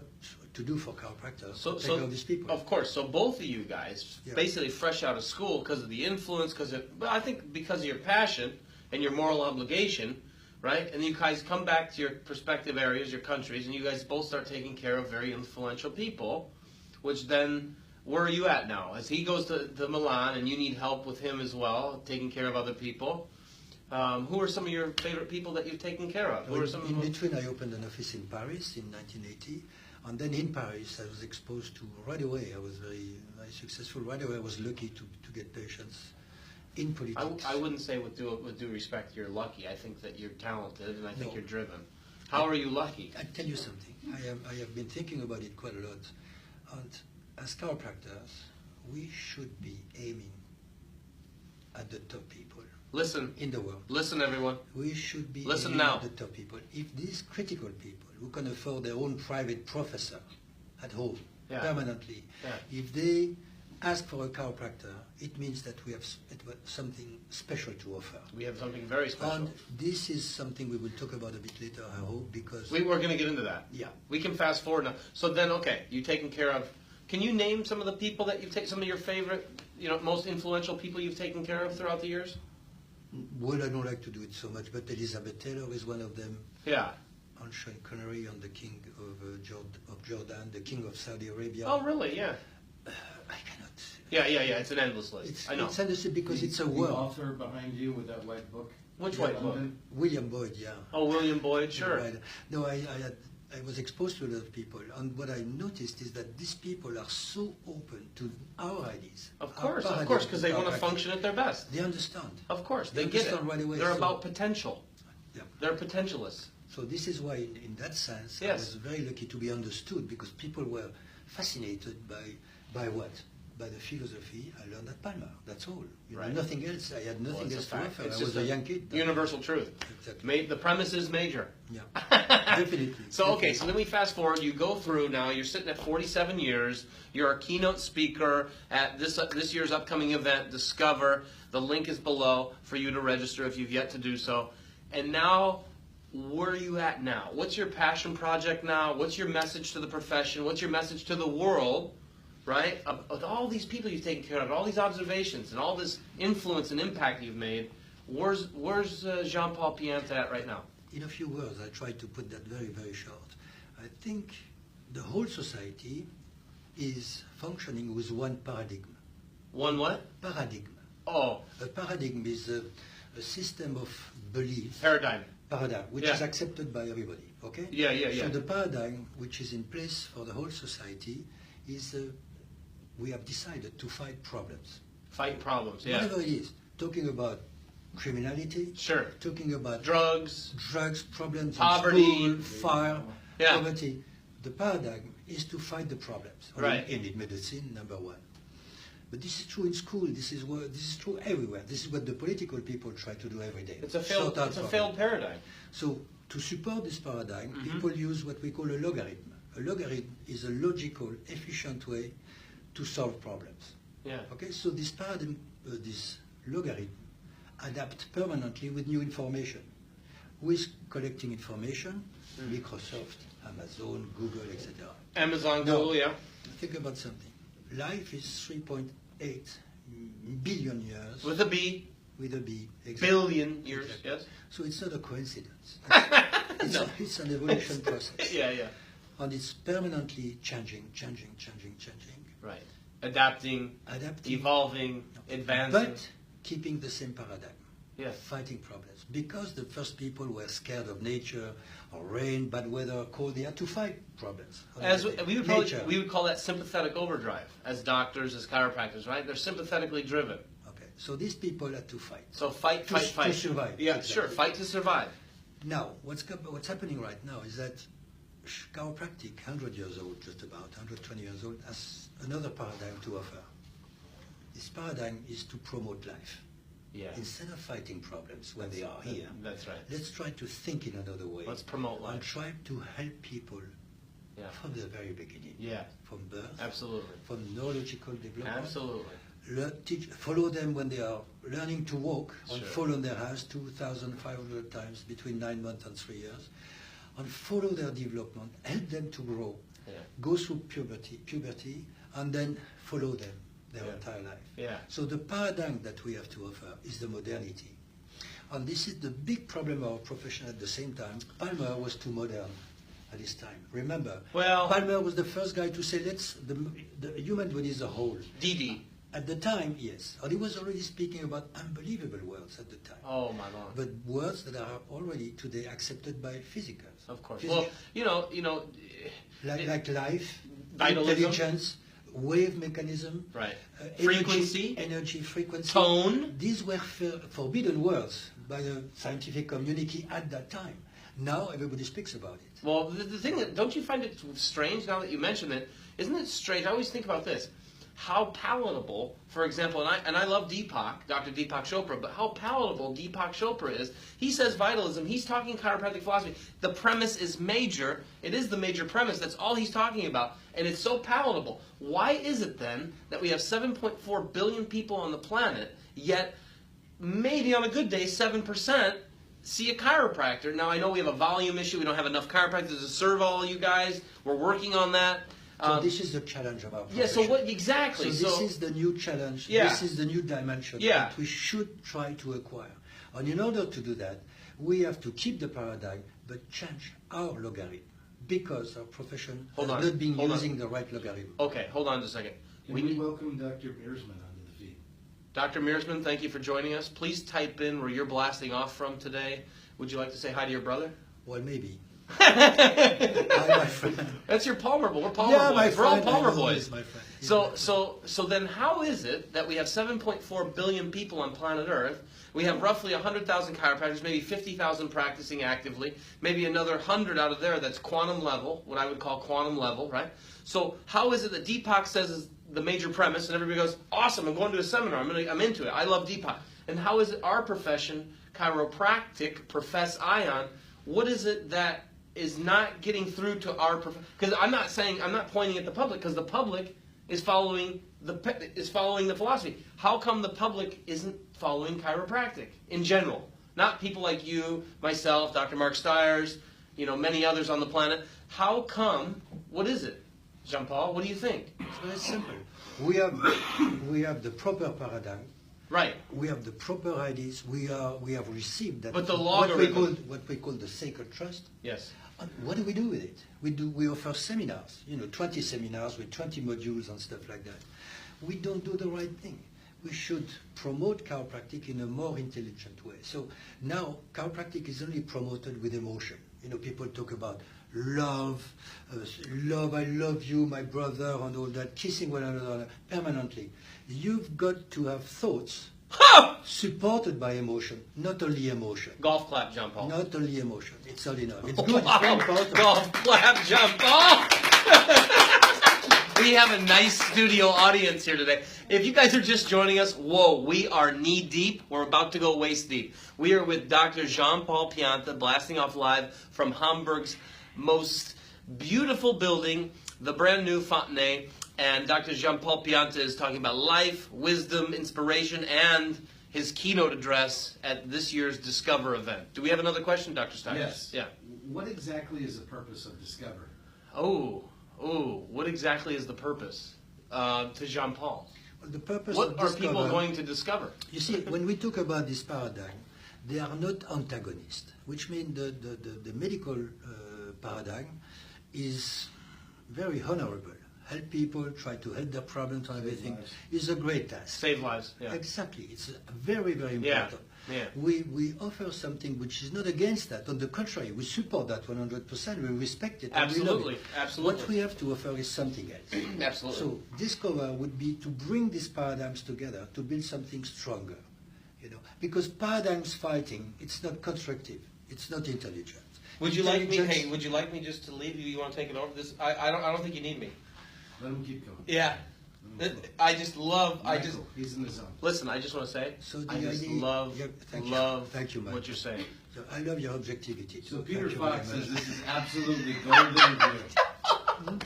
Speaker 3: to do for chiropractors
Speaker 1: So,
Speaker 3: to take care of these people.
Speaker 1: of course, so both of you guys,
Speaker 3: Yeah.
Speaker 1: basically fresh out of school because of the influence, but I think because of your passion and your moral obligation, right? And you guys come back to your respective areas, your countries, and you guys both start taking care of very influential people, which then, where are you at now? As he goes to Milan and you need help with him as well, taking care of other people, who are some of your favorite people that you've taken care of? Who are some
Speaker 3: In between, I opened an office in Paris in 1980, and then in Paris, I was exposed to right away. I was very, very successful. Right away, I was lucky to get patients in politics.
Speaker 1: I wouldn't say with due respect you're lucky. I think that you're talented and I think
Speaker 3: No.
Speaker 1: you're driven. How are you lucky?
Speaker 3: I tell you something. I have been thinking about it quite a lot, and as chiropractors, we should be aiming at the top people
Speaker 1: Listen,
Speaker 3: in the world.
Speaker 1: listen everyone.
Speaker 3: We should be
Speaker 1: Listen
Speaker 3: aiming
Speaker 1: now.
Speaker 3: at the top people. If these critical people who can afford their own private professor at home
Speaker 1: Yeah.
Speaker 3: permanently,
Speaker 1: Yeah.
Speaker 3: if they ask for a chiropractor, it means that we have something special to offer.
Speaker 1: We have something very special.
Speaker 3: And this is something we will talk about a bit later, I hope, because
Speaker 1: We're going to get into that.
Speaker 3: Yeah.
Speaker 1: We can fast forward now. So then, okay, you've taken care of. Can you name some of the people that you've taken, some of your favorite, most influential people you've taken care of throughout the years?
Speaker 3: well, I don't like to do it so much, but Elizabeth Taylor is one of them.
Speaker 1: Yeah.
Speaker 3: On Sean Connery, on the king of Jordan, the king of Saudi Arabia.
Speaker 1: Oh, really? Yeah.
Speaker 3: I cannot.
Speaker 1: Yeah. It's an endless list. I know.
Speaker 3: It's endless because it's a
Speaker 4: The
Speaker 3: world.
Speaker 4: author behind you with that white book.
Speaker 1: Which white book?
Speaker 4: London.
Speaker 3: William Boyd, yeah.
Speaker 1: Oh, William Boyd, sure.
Speaker 3: Right. No, I was exposed to a lot of people, and what I noticed is that these people are so open to our ideas.
Speaker 1: Of
Speaker 3: our
Speaker 1: course,
Speaker 3: paradigm
Speaker 1: because they
Speaker 3: of
Speaker 1: want to
Speaker 3: chiropractic.
Speaker 1: function at their best.
Speaker 3: They understand.
Speaker 1: Of course,
Speaker 3: They
Speaker 1: they get it.
Speaker 3: understand right away,
Speaker 1: They're
Speaker 3: so-
Speaker 1: about potential.
Speaker 3: Yeah.
Speaker 1: They're potentialists.
Speaker 3: So this is why, in that sense, I
Speaker 1: Yes.
Speaker 3: was very lucky to be understood, because people were fascinated by what? By the philosophy I learned at Palma. That's all.
Speaker 1: Right.
Speaker 3: Nothing else. I had nothing
Speaker 1: Well,
Speaker 3: else
Speaker 1: it's
Speaker 3: to
Speaker 1: a fact.
Speaker 3: offer.
Speaker 1: It's
Speaker 3: I
Speaker 1: just
Speaker 3: was a young kid.
Speaker 1: Universal truth.
Speaker 3: Exactly.
Speaker 1: The premise is major.
Speaker 3: Yeah. Definitely.
Speaker 1: So, okay, so then we fast forward. You go through now. You're sitting at 47 years. You're a keynote speaker at this year's upcoming event, Discover. The link is below for you to register if you've yet to do so. And now, where are you at now? What's your passion project now? What's your message to the profession? What's your message to the world? Right? Of all these people you've taken care of, all these observations, and all this influence and impact you've made, where's Jean-Paul Pianta at right now?
Speaker 3: In a few words, I try to put that very, very short. I think the whole society is functioning with one paradigm.
Speaker 1: One what?
Speaker 3: Paradigm.
Speaker 1: Oh,
Speaker 3: A paradigm is a system of belief.
Speaker 1: paradigm.
Speaker 3: Paradigm, which
Speaker 1: Yeah.
Speaker 3: is accepted by everybody. Okay?
Speaker 1: Yeah.
Speaker 3: So the paradigm which is in place for the whole society is we have decided to fight problems.
Speaker 1: Fighting problems, yeah.
Speaker 3: Whatever it is. Talking about criminality.
Speaker 1: Sure.
Speaker 3: Talking about
Speaker 1: Drugs.
Speaker 3: problems
Speaker 1: Poverty.
Speaker 3: in school, fire,
Speaker 1: Yeah.
Speaker 3: poverty. The paradigm is to fight the problems.
Speaker 1: Right.
Speaker 3: In medicine, number one. But this is true in school. This is true everywhere. This is what the political people try to do every day.
Speaker 1: It's a
Speaker 3: Sort out
Speaker 1: failed
Speaker 3: problems.
Speaker 1: paradigm.
Speaker 3: So to support this paradigm, people use what we call a logarithm. A logarithm is a logical, efficient way to solve problems.
Speaker 1: Yeah.
Speaker 3: Okay, so this paradigm, this logarithm, adapt permanently with new information. Who is collecting information? Microsoft, Amazon, Google, etc.
Speaker 1: Amazon,
Speaker 3: Now,
Speaker 1: Google, yeah.
Speaker 3: think about something. Life is 3.8 billion years
Speaker 1: With a B,
Speaker 3: with a B. Exactly.
Speaker 1: billion years,
Speaker 3: Exactly.
Speaker 1: yes?
Speaker 3: So it's not a coincidence.
Speaker 1: No.
Speaker 3: It's an evolution process.
Speaker 1: Yeah, yeah.
Speaker 3: And it's permanently changing.
Speaker 1: Right. Adapting, evolving, advancing.
Speaker 3: But keeping the same paradigm.
Speaker 1: Yeah.
Speaker 3: Fighting problems. Because the first people were scared of nature, or rain, bad weather, cold, they had to fight problems.
Speaker 1: As we would
Speaker 3: Nature.
Speaker 1: we would call that sympathetic overdrive as doctors, as chiropractors, right? They're sympathetically driven.
Speaker 3: Okay. So these people had to fight.
Speaker 1: So fight.
Speaker 3: To survive.
Speaker 1: Yeah,
Speaker 3: Exactly.
Speaker 1: sure. Fight to survive.
Speaker 3: Now, what's happening right now is that chiropractic, 100 years old, just about 120 years old, has another paradigm to offer. This paradigm is to promote life.
Speaker 1: Yeah.
Speaker 3: Instead of fighting problems when they are here,
Speaker 1: That's right.
Speaker 3: let's try to think in another way.
Speaker 1: Let's promote
Speaker 3: And
Speaker 1: life.
Speaker 3: try to help people
Speaker 1: Yeah.
Speaker 3: from the very beginning.
Speaker 1: Yeah.
Speaker 3: From birth,
Speaker 1: Absolutely.
Speaker 3: from neurological development.
Speaker 1: Absolutely.
Speaker 3: Follow them when they are learning to walk, and
Speaker 1: Sure.
Speaker 3: fall on their ass 2,500 times between 9 months and 3 years, and follow their development, help them to grow,
Speaker 1: Yeah.
Speaker 3: go through puberty, and then follow them their
Speaker 1: Yeah.
Speaker 3: entire life.
Speaker 1: Yeah.
Speaker 3: So the paradigm that we have to offer is the modernity. And this is the big problem of our profession at the same time. Palmer was too modern at his time. Remember,
Speaker 1: Well-
Speaker 3: Palmer was the first guy to say, the human body is a whole.
Speaker 1: DD.
Speaker 3: At the time, yes. And he was already speaking about unbelievable words at the time.
Speaker 1: Oh my Lord.
Speaker 3: But words that are already today accepted by physicians.
Speaker 1: Of course.
Speaker 3: Physicians.
Speaker 1: Well, you know.
Speaker 3: Like life,
Speaker 1: Vitalism.
Speaker 3: intelligence, wave mechanism,
Speaker 1: Right.
Speaker 3: energy,
Speaker 1: Frequency.
Speaker 3: energy frequency,
Speaker 1: Tone.
Speaker 3: These were forbidden words by the scientific community at that time. Now everybody speaks about it.
Speaker 1: Well, the thing that, don't you find it strange now that you mention it? Isn't it strange? I always think about this. How palatable, for example, and I love Deepak, Dr. Deepak Chopra, but how palatable Deepak Chopra is. He says vitalism, he's talking chiropractic philosophy. The premise is major. It is the major premise. That's all he's talking about. And it's so palatable. Why is it then that we have 7.4 billion people on the planet, yet maybe on a good day 7% see a chiropractor? Now, I know we have a volume issue. We don't have enough chiropractors to serve all you guys. We're working on that.
Speaker 3: So this is the challenge of our profession.
Speaker 1: Yeah, so what exactly?
Speaker 3: So this is the new challenge.
Speaker 1: Yeah.
Speaker 3: This is the new dimension
Speaker 1: Yeah.
Speaker 3: that we should try to acquire. And in order to do that, we have to keep the paradigm, but change our logarithm, because our profession
Speaker 1: Hold
Speaker 3: has
Speaker 1: on,
Speaker 3: not been
Speaker 1: hold on.
Speaker 3: using the right logarithm.
Speaker 1: Okay, hold on just a second.
Speaker 4: And we welcome Dr. Mearsman onto the feed.
Speaker 1: Dr. Mearsman, thank you for joining us. Please type in where you're blasting off from today. Would you like to say hi to your brother?
Speaker 3: Well, maybe. Hi, my friend.
Speaker 1: That's your Palmer boy. We're Palmer
Speaker 3: Yeah,
Speaker 1: boys.
Speaker 3: my
Speaker 1: We're all
Speaker 3: friend,
Speaker 1: Palmer
Speaker 3: I know
Speaker 1: boys.
Speaker 3: he's my friend. He's
Speaker 1: So,
Speaker 3: my friend.
Speaker 1: so then how is it that we have 7.4 billion people on planet Earth? We have roughly 100,000 chiropractors, maybe 50,000 practicing actively, maybe another 100 out of there that's quantum level, what I would call quantum level, right? So how is it that Deepak says is the major premise, and everybody goes, awesome, I'm going to a seminar, I'm into it, I love Deepak. And how is it our profession, chiropractic, profess Ion, what is it that is not getting through to our profession? Because I'm not pointing at the public, because the public is following the philosophy. How come the public isn't following chiropractic in general? Not people like you, myself, Dr. Mark Stiers, many others on the planet. How come? What is it, Jean-Paul? What do you think?
Speaker 3: It's very simple. We have the proper paradigm.
Speaker 1: Right.
Speaker 3: We have the proper ideas. We have received that.
Speaker 1: But the
Speaker 3: what
Speaker 1: logarithm.
Speaker 3: we call the sacred trust.
Speaker 1: Yes.
Speaker 3: And what do we do with it? We offer seminars. 20 seminars with 20 modules and stuff like that. We don't do the right thing. We should promote chiropractic in a more intelligent way. So now chiropractic is only promoted with emotion. People talk about love, I love you, my brother, and all that, kissing one another permanently. You've got to have thoughts supported by emotion, not only emotion.
Speaker 1: Golf clap, Jean-Paul.
Speaker 3: Not only emotion. It's all enough. It's good. It's very important.
Speaker 1: Golf clap, Jean-Paul. We have a nice studio audience here today. If you guys are just joining us, whoa, we are knee deep. We're about to go waist deep. We are with Dr. Jean-Paul Pianta, blasting off live from Hamburg's most beautiful building, the brand new Fontenay. And Dr. Jean-Paul Pianta is talking about life, wisdom, inspiration, and his keynote address at this year's Discover event. Do we have another question, Dr. Steiner?
Speaker 4: Yes.
Speaker 1: Yeah.
Speaker 4: What exactly is the purpose of Discover?
Speaker 1: What exactly is the purpose to Jean-Paul?
Speaker 3: Well, the purpose
Speaker 1: What
Speaker 3: of
Speaker 1: are
Speaker 3: Discover,
Speaker 1: people going to discover?
Speaker 3: You see, when we talk about this paradigm, they are not antagonists, which means the medical paradigm is very honorable. Help people, try to help their problems and everything is a great task.
Speaker 1: Save lives, yeah.
Speaker 3: Exactly. It's very, very important.
Speaker 1: Yeah.
Speaker 3: We offer something which is not against that. On the contrary, we support that 100%. We respect it. And we love
Speaker 1: Absolutely,
Speaker 3: it.
Speaker 1: absolutely.
Speaker 3: What we have to offer is something else.
Speaker 1: Absolutely.
Speaker 3: So Discover would be to bring these paradigms together to build something stronger. Because paradigms fighting, it's not constructive. It's not intelligent.
Speaker 1: Would you like me?
Speaker 3: Intelligence-
Speaker 1: Hey, would you like me just to leave you? You want to take it over? I don't think you need me.
Speaker 4: Let him keep going.
Speaker 1: Yeah. I just love.
Speaker 4: Michael, he's in the zone.
Speaker 1: Listen. I just want to say.
Speaker 3: So the
Speaker 1: I just
Speaker 3: idea-
Speaker 1: love
Speaker 3: Yeah, thank you.
Speaker 1: love
Speaker 3: Thank you, Mike.
Speaker 1: what you're saying.
Speaker 3: So I love your objectivity.
Speaker 4: So
Speaker 3: Thank
Speaker 4: Peter
Speaker 3: you
Speaker 4: Fox
Speaker 3: very
Speaker 4: says
Speaker 3: much.
Speaker 4: this is absolutely gold interview.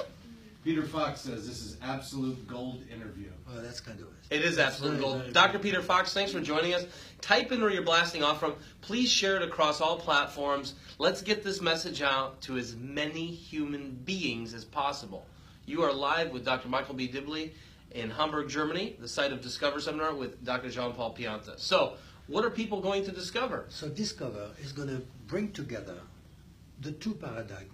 Speaker 4: Peter Fox says this is absolute gold interview.
Speaker 3: Well, that's kind of it.
Speaker 1: It is
Speaker 3: That's
Speaker 1: absolute
Speaker 3: very,
Speaker 1: gold.
Speaker 3: very
Speaker 1: Dr.
Speaker 3: good.
Speaker 1: Peter Fox, thanks for joining us. Type in where you're blasting off from. Please share it across all platforms. Let's get this message out to as many human beings as possible. You are live with Dr. Michael B. Dibley in Hamburg, Germany, the site of Discover Seminar with Dr. Jean-Paul Pianta. So, what are people going to discover?
Speaker 3: So Discover is going to bring together the two paradigms,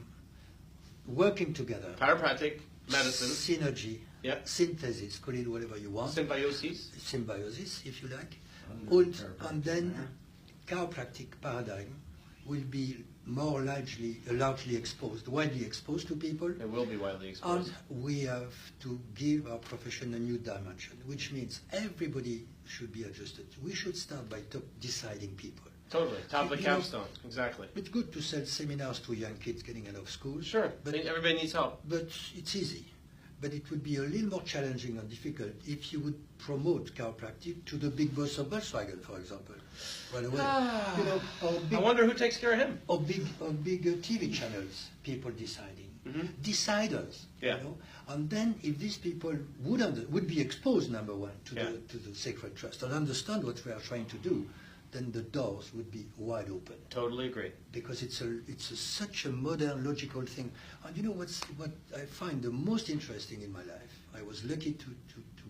Speaker 3: working together,
Speaker 1: Chiropractic, medicine,
Speaker 3: synergy,
Speaker 1: yeah.
Speaker 3: synthesis, call it whatever you want,
Speaker 1: symbiosis.
Speaker 3: symbiosis, if you like,
Speaker 4: Under
Speaker 3: and then chiropractic paradigm will be more largely exposed, widely exposed to people.
Speaker 1: It will be widely exposed.
Speaker 3: And we have to give our profession a new dimension, which means everybody should be adjusted. We should start by deciding people.
Speaker 1: Totally. Top of the
Speaker 3: You know,
Speaker 1: capstone. Exactly.
Speaker 3: It's good to sell seminars to young kids getting out of school.
Speaker 1: Sure.
Speaker 3: But,
Speaker 1: Everybody needs help.
Speaker 3: but it's easy. But it would be a little more challenging and difficult if you would promote chiropractic to the big boss of Volkswagen, for example. Right away. Or
Speaker 1: I
Speaker 3: big,
Speaker 1: wonder who takes care of him.
Speaker 3: or big TV channels, people deciding.
Speaker 1: Mhm.
Speaker 3: Deciders.
Speaker 1: Yeah.
Speaker 3: And then if these people would be exposed, number one, to
Speaker 1: Yeah.
Speaker 3: the sacred trust and understand what we are trying to do, then the doors would be wide open.
Speaker 1: Totally agree.
Speaker 3: Because it's such a modern, logical thing. And you know what I find the most interesting in my life? I was lucky to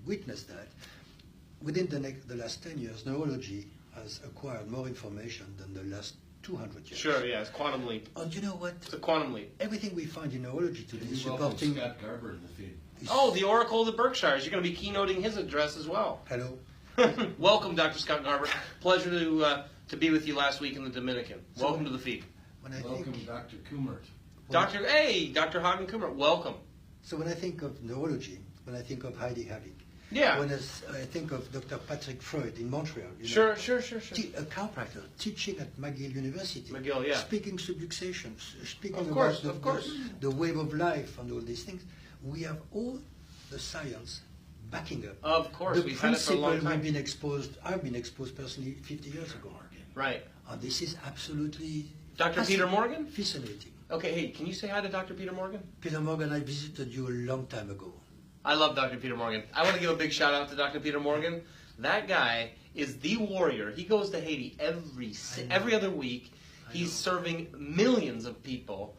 Speaker 3: witness that. Within the last 10 years, neurology has acquired more information than the last 200 years.
Speaker 1: Sure, yeah, it's quantum leap.
Speaker 3: And you know what?
Speaker 1: It's a quantum leap.
Speaker 3: Everything we find in neurology today
Speaker 4: Can
Speaker 3: is
Speaker 4: you welcome
Speaker 3: supporting...
Speaker 4: Scott Garber to the feed?
Speaker 1: Oh, the Oracle of the Berkshires. You're going to be keynoting his address as well.
Speaker 3: Hello.
Speaker 1: Welcome, Dr. Scott Garber. Pleasure to be with you last week in the Dominican. Welcome to the feed.
Speaker 3: When I
Speaker 4: Welcome,
Speaker 3: think,
Speaker 4: Dr. Kumert.
Speaker 1: Dr. Hagen Kummer, welcome.
Speaker 3: so when I think of neurology, when I think of Heidi Havik,
Speaker 1: Yeah.
Speaker 3: when I think of Dr. Patrick Freud in Montreal,
Speaker 1: Sure.
Speaker 3: a chiropractor teaching at McGill University,
Speaker 1: McGill, yeah.
Speaker 3: speaking subluxations, speaking
Speaker 1: Of course,
Speaker 3: about
Speaker 1: of course.
Speaker 3: the wave of life and all these things. We have all the science backing up.
Speaker 1: Of course,
Speaker 3: The
Speaker 1: we've had it for a long
Speaker 3: principle
Speaker 1: time.
Speaker 3: I've been exposed personally 50 years ago.
Speaker 1: Right.
Speaker 3: And this is absolutely
Speaker 1: Dr. Peter Morgan?
Speaker 3: fascinating.
Speaker 1: Okay, hey, can you say hi to Dr. Peter Morgan?
Speaker 3: Peter Morgan, I visited you a long time ago.
Speaker 1: I love Dr. Peter Morgan. I want to give a big shout out to Dr. Peter Morgan. That guy is the warrior. He goes to Haiti every other week. He's serving millions of people.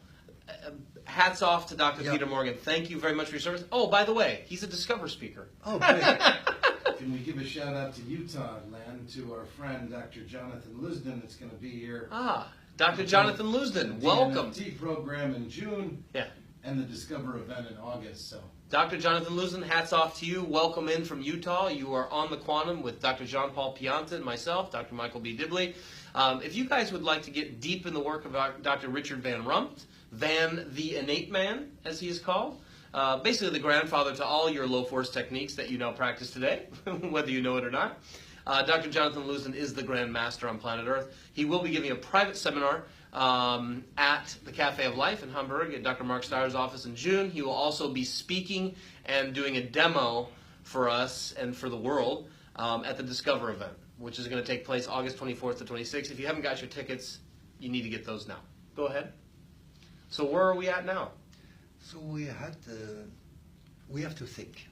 Speaker 1: Hats off to Dr.
Speaker 3: Yeah.
Speaker 1: Peter Morgan. Thank you very much for your service. Oh, by the way, he's a Discover speaker.
Speaker 3: Oh, great.
Speaker 4: Can we give a shout out to Utah land to our friend Dr. Jonathan Lusden that's going to be here.
Speaker 1: Dr. Jonathan Lusden, welcome.
Speaker 4: The DNFT program in June.
Speaker 1: Yeah.
Speaker 4: And the Discover event in August. So
Speaker 1: Dr. Jonathan Lusden, hats off to you. Welcome in from Utah. You are on the Quantum with Dr. Jean-Paul Pianta and myself, Dr. Michael B. Dibley. If you guys would like to get deep in the work of Dr. Richard Van Rumpt, Van the Innate Man, as he is called, basically the grandfather to all your low force techniques that you now practice today, whether you know it or not. Dr. Jonathan Lusden is the Grand Master on planet Earth. He will be giving a private seminar at the Cafe of Life in Hamburg at Dr. Mark Steyer's office in June. He will also be speaking and doing a demo for us and for the world at the Discover event, which is going to take place August 24th to 26th. If you haven't got your tickets, you need to get those now. Go ahead. So where are we at now?
Speaker 3: So we have to think.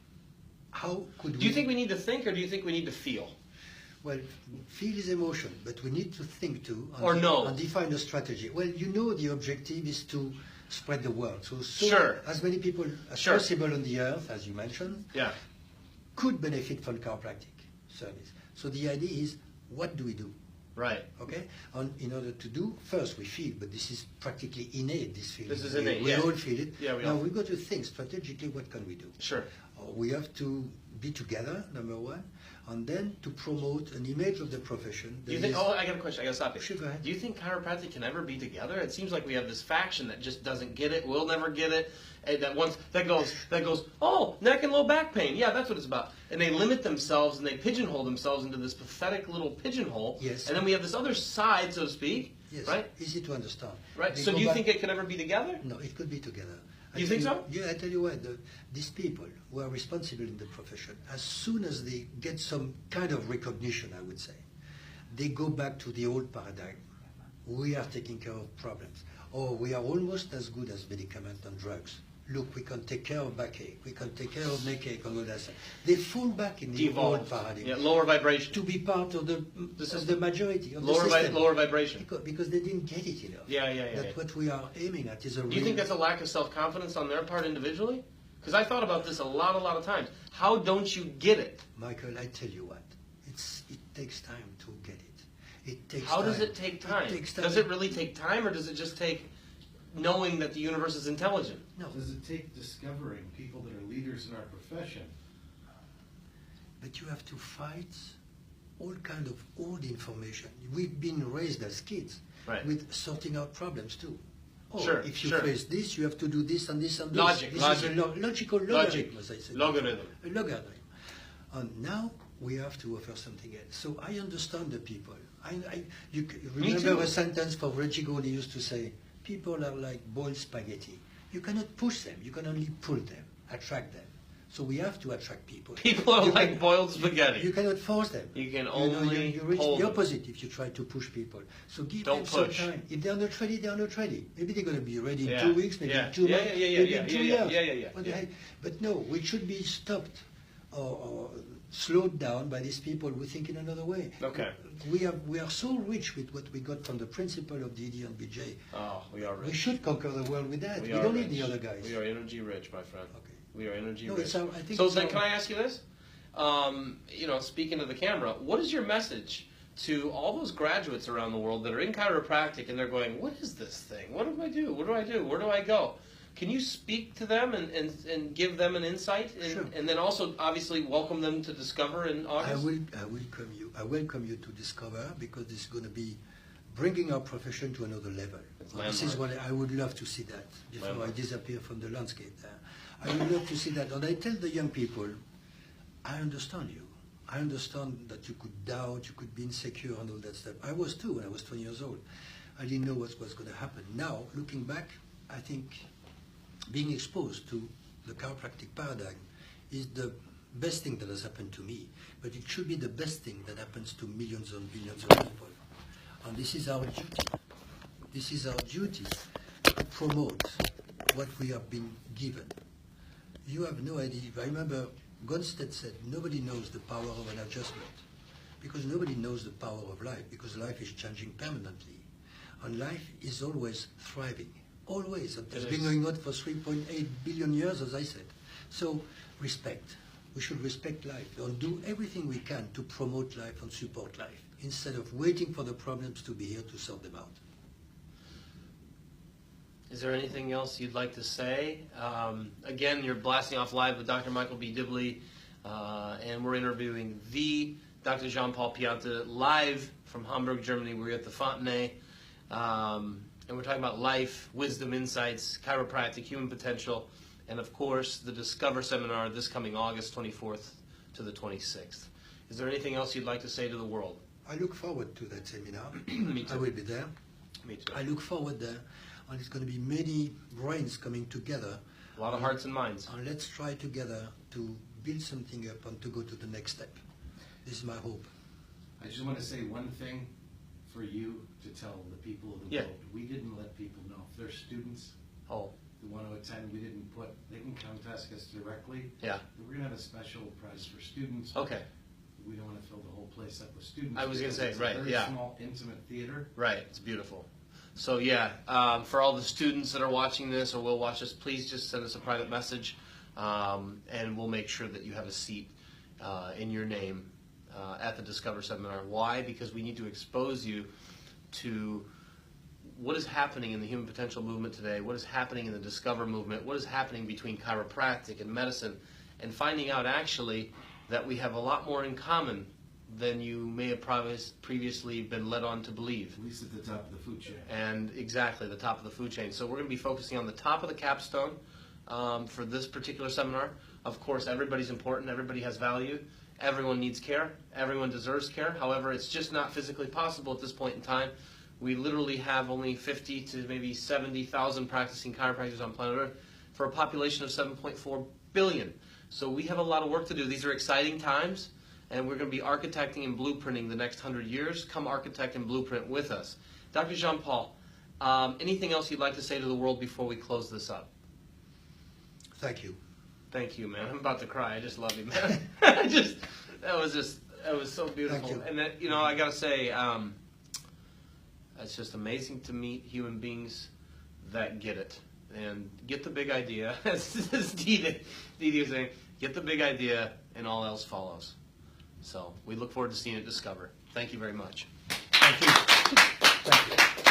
Speaker 3: How could we...
Speaker 1: Do you think we need to think, or do you think we need to feel?
Speaker 3: Well, feel is emotion, but we need to think too.
Speaker 1: And
Speaker 3: define a strategy. Well, you know the objective is to spread the word. So
Speaker 1: sure.
Speaker 3: as many people as
Speaker 1: Sure.
Speaker 3: possible on the earth, as you mentioned,
Speaker 1: Yeah.
Speaker 3: could benefit from chiropractic service. So the idea is, what do we do?
Speaker 1: Right.
Speaker 3: Okay? In order to do, first we feel, but this is practically innate, this feeling.
Speaker 1: This is innate,
Speaker 3: We
Speaker 1: yeah.
Speaker 3: all feel it.
Speaker 1: Yeah, we
Speaker 3: now
Speaker 1: all.
Speaker 3: we've got to think strategically, what can we do?
Speaker 1: Sure.
Speaker 3: We have to be together, number one, and then to promote an image of the profession.
Speaker 1: Do you think? Oh, I got a question. I got to stop you.
Speaker 3: Sure, go ahead.
Speaker 1: Do you think chiropractic can ever be together? It seems like we have this faction that just doesn't get it. We'll never get it. And that goes. Oh, neck and low back pain. Yeah, that's what it's about. And they limit themselves and they pigeonhole themselves into this pathetic little pigeonhole.
Speaker 3: Yes.
Speaker 1: And then we have this other side, so to speak.
Speaker 3: Yes.
Speaker 1: Right.
Speaker 3: Easy to understand.
Speaker 1: Right.
Speaker 3: They
Speaker 1: So
Speaker 3: go
Speaker 1: do you
Speaker 3: back-
Speaker 1: think it can ever be together?
Speaker 3: No, it could be together.
Speaker 1: You think so?
Speaker 3: Yeah, I tell you what, these people who are responsible in the profession, as soon as they get some kind of recognition, I would say, they go back to the old paradigm. We are taking care of problems. Or we are almost as good as medicament and drugs. Look, we can take care of backache, we can take care of neck ache and all that stuff. They fall back in the old
Speaker 1: Devolve.
Speaker 3: paradigm.
Speaker 1: Yeah. Lower vibration.
Speaker 3: To be part of the
Speaker 1: system.
Speaker 3: majority of
Speaker 1: Lower
Speaker 3: the system.
Speaker 1: lower vibration.
Speaker 3: Because they didn't get it enough.
Speaker 1: Yeah.
Speaker 3: That's what we are aiming at. Is a
Speaker 1: Do you think that's a lack of self-confidence on their part individually? Because I thought about this a lot of times. How don't you get it?
Speaker 3: Michael, I tell you what, it takes time to get it. It takes
Speaker 1: How
Speaker 3: time.
Speaker 1: does it take time?
Speaker 3: It takes time.
Speaker 1: Does it really take time, or does it just take knowing that the universe is intelligent?
Speaker 3: No,
Speaker 4: Does it take discovering people that are leaders in our profession?
Speaker 3: but you have to fight all kind of old information. We've been raised as kids
Speaker 1: Right.
Speaker 3: with sorting out problems too. Oh,
Speaker 1: Sure,
Speaker 3: if you
Speaker 1: sure.
Speaker 3: face this, you have to do this and this and this.
Speaker 1: Logic,
Speaker 3: This
Speaker 1: logic.
Speaker 3: is a logical logarithm, as I said.
Speaker 1: Logarithm.
Speaker 3: A logarithm. And now we have to offer something else. So I understand the people. You remember
Speaker 1: too.
Speaker 3: a sentence from Reggie Gaudi used to say, people are like boiled spaghetti. You cannot push them, you can only pull them, attract them. So we have to attract people.
Speaker 1: People are
Speaker 3: You
Speaker 1: like
Speaker 3: can-
Speaker 1: boiled spaghetti.
Speaker 3: You cannot force them.
Speaker 1: You can
Speaker 3: know,
Speaker 1: only
Speaker 3: you reach
Speaker 1: pull
Speaker 3: the
Speaker 1: them.
Speaker 3: opposite if you try to push people. So give
Speaker 1: Don't
Speaker 3: them some
Speaker 1: push.
Speaker 3: time. If they're not ready, they're not ready. Maybe they're going to be ready
Speaker 1: Yeah.
Speaker 3: in 2 weeks, maybe
Speaker 1: Yeah.
Speaker 3: in 2
Speaker 1: Yeah,
Speaker 3: months,
Speaker 1: yeah, yeah,
Speaker 3: maybe
Speaker 1: yeah,
Speaker 3: in 2
Speaker 1: yeah,
Speaker 3: years.
Speaker 1: yeah.
Speaker 3: What the
Speaker 1: Yeah.
Speaker 3: heck? But no, we should be stopped or slowed down by these people who think in another way.
Speaker 1: Okay.
Speaker 3: We are so rich with what we got from the principle of DD and BJ.
Speaker 1: Oh, we are rich.
Speaker 3: We should conquer the world with that. We
Speaker 1: are
Speaker 3: don't
Speaker 1: rich.
Speaker 3: need the other guys.
Speaker 1: We are energy rich, my friend.
Speaker 3: Okay.
Speaker 1: We are energy
Speaker 3: No,
Speaker 1: rich.
Speaker 3: it's our- I think
Speaker 1: So
Speaker 3: it's
Speaker 1: then,
Speaker 3: our-
Speaker 1: can I ask you this? Speaking to the camera, what is your message to all those graduates around the world that are in chiropractic and they're going, what is this thing? What do I do? What do I do? Where do I go? Can you speak to them and give them an insight?
Speaker 3: Sure.
Speaker 1: And then also, obviously, welcome them to Discover in August?
Speaker 3: I welcome you to Discover because this is going to be bringing our profession to another level. This is what I would love to see that before
Speaker 1: Landmark.
Speaker 3: I disappear from the landscape there. I would love to see that. And I tell the young people, I understand you. I understand that you could doubt, you could be insecure and all that stuff. I was too when I was 20 years old. I didn't know what was going to happen. Now, looking back, I think being exposed to the chiropractic paradigm is the best thing that has happened to me. But it should be the best thing that happens to millions and billions of people. And this is our duty. This is our duty to promote what we have been given. You have no idea. I remember Gonstead said, nobody knows the power of an adjustment. Because nobody knows the power of life, because life is changing permanently. And life is always thriving. Always. And it's been going on for 3.8 billion years, as I said. So, respect. We should respect life and do everything we can to promote life and support life, instead of waiting for the problems to be here to sort them out.
Speaker 1: Is there anything else you'd like to say? Again, you're blasting off live with Dr. Michael B. Dibley, and we're interviewing the Dr. Jean-Paul Pianta live from Hamburg, Germany. We're at the Fontenay, and we're talking about life, wisdom, insights, chiropractic, human potential, and of course, the Discover Seminar this coming August 24th to the 26th. Is there anything else you'd like to say to the world?
Speaker 3: I look forward to that seminar.
Speaker 1: Me too.
Speaker 3: I will be there.
Speaker 1: Me too.
Speaker 3: I look forward there, and it's going to be many brains coming together.
Speaker 1: A lot of hearts and minds.
Speaker 3: And let's try together to build something up and to go to the next step. This is my hope.
Speaker 4: I just want to say one thing for you to tell the people of the
Speaker 1: Yeah.
Speaker 4: world. We didn't let people know. If there's students
Speaker 1: Oh,
Speaker 4: who want to attend, we didn't put, they can contact us directly.
Speaker 1: yeah.
Speaker 4: We're going to have a special prize for students.
Speaker 1: Okay.
Speaker 4: We don't want to fill the whole place up with students.
Speaker 1: I was gonna
Speaker 4: because
Speaker 1: say,
Speaker 4: it's
Speaker 1: right,
Speaker 4: a very
Speaker 1: yeah.
Speaker 4: small, intimate theater.
Speaker 1: Right, it's beautiful. So yeah, for all the students that are watching this or will watch this, please just send us a private message, and we'll make sure that you have a seat in your name at the Discover Seminar. Why? Because we need to expose you to what is happening in the human potential movement today, what is happening in the Discover movement, what is happening between chiropractic and medicine, and finding out actually that we have a lot more in common than you may have previously been led on to believe.
Speaker 4: At least at the top of the food chain.
Speaker 1: And exactly, the top of the food chain. So we're going to be focusing on the top of the capstone for this particular seminar. Of course, everybody's important. Everybody has value. Everyone needs care. Everyone deserves care. However, it's just not physically possible at this point in time. We literally have only 50 to maybe 70,000 practicing chiropractors on planet Earth for a population of 7.4 billion. So we have a lot of work to do. These are exciting times, and we're going to be architecting and blueprinting the next 100 years. Come architect and blueprint with us. Dr. Jean-Paul, anything else you'd like to say to the world before we close this up?
Speaker 3: Thank you.
Speaker 1: Thank you, man. I'm about to cry. I just love you, man. That was so beautiful.
Speaker 3: Thank you.
Speaker 1: And that, I got to say, it's just amazing to meet human beings that get it and get the big idea. As Didi was saying, get the big idea and all else follows. So we look forward to seeing it discover. Thank you very much.
Speaker 3: Thank you. Thank you.